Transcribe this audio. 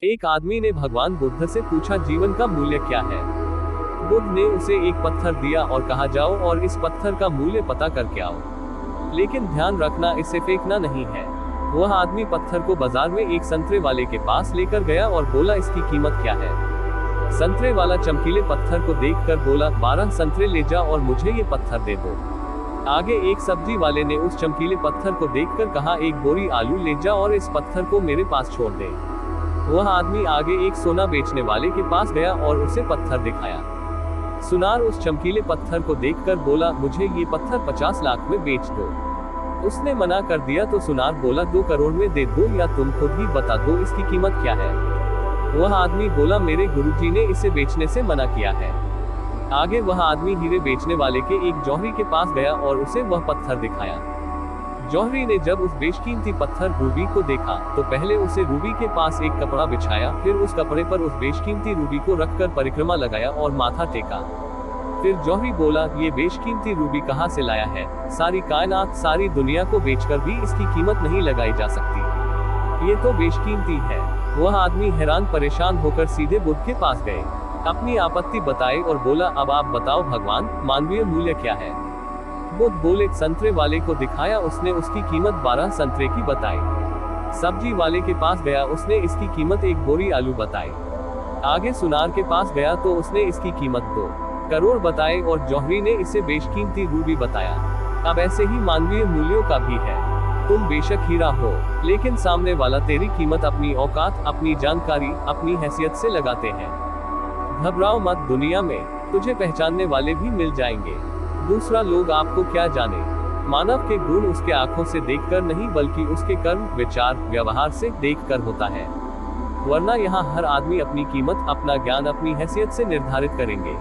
एक आदमी ने भगवान बुद्ध से पूछा, जीवन का मूल्य क्या है। बुद्ध ने उसे एक पत्थर दिया और कहा, जाओ और इस पत्थर का मूल्य पता करके आओ, लेकिन ध्यान रखना इसे फेंकना नहीं है। वह आदमी पत्थर को बाजार में एक संतरे वाले के पास लेकर गया और बोला, इसकी कीमत क्या है। संतरे वाला चमकीले पत्थर को देखकर बोला, 12 संतरे ले जा और मुझे ये पत्थर दे दो। आगे एक सब्जी वाले ने उस चमकीले पत्थर को देखकर कहा, एक बोरी आलू ले जा और इस पत्थर को मेरे पास छोड़ दे। वह आदमी आगे एक सोना बेचने वाले के पास गया और उसे पत्थर दिखाया। सुनार उस चमकीले पत्थर को देखकर बोला, मुझे ये पत्थर 50 लाख में बेच दो। उसने मना कर दिया तो सुनार बोला, 2 करोड़ में दे दो या तुम खुद ही बता दो इसकी कीमत क्या है। वह आदमी बोला, मेरे गुरुजी ने इसे बेचने से मना किया है। आगे वह आदमी हीरे बेचने वाले के एक जौहरी के पास गया और उसे वह पत्थर दिखाया। जौहरी ने जब उस बेशकीमती पत्थर रूबी को देखा तो पहले उसे रूबी के पास एक कपड़ा बिछाया, फिर उस कपड़े पर उस बेशकीमती रूबी को रखकर परिक्रमा लगाया और माथा टेका। फिर जौहरी बोला, ये बेशकीमती रूबी कहाँ से लाया है। सारी कायनात, सारी दुनिया को बेचकर भी इसकी कीमत नहीं लगाई जा सकती, ये तो बेशकीमती है। वह आदमी हैरान परेशान होकर सीधे बुद्ध के पास गए, अपनी आपत्ति बताई और बोला, अब आप बताओ भगवान, मानवीय मूल्य क्या है। बुद्ध बोले, संतरे वाले को दिखाया, उसने उसकी कीमत 12 संतरे की बताई। सब्जी वाले के पास गया, उसने इसकी कीमत 1 बोरी आलू बताई। आगे सुनार के पास गया तो उसने इसकी कीमत 2 करोड़ बताए और जौहरी ने इसे बेशकीमती रूबी बताया। अब ऐसे ही मानवीय मूल्यों का भी है। तुम बेशक हीरा हो, लेकिन सामने वाला तेरी कीमत अपनी औकात, अपनी जानकारी, अपनी हैसियत से लगाते हैं। घबराओ मत, दुनिया में तुझे पहचानने वाले भी मिल जाएंगे। दूसरा, लोग आपको क्या जाने। मानव के गुण उसके आंखों से देखकर नहीं, बल्कि उसके कर्म, विचार, व्यवहार से देखकर होता है। वरना यहाँ हर आदमी अपनी कीमत, अपना ज्ञान, अपनी हैसियत से निर्धारित करेंगे।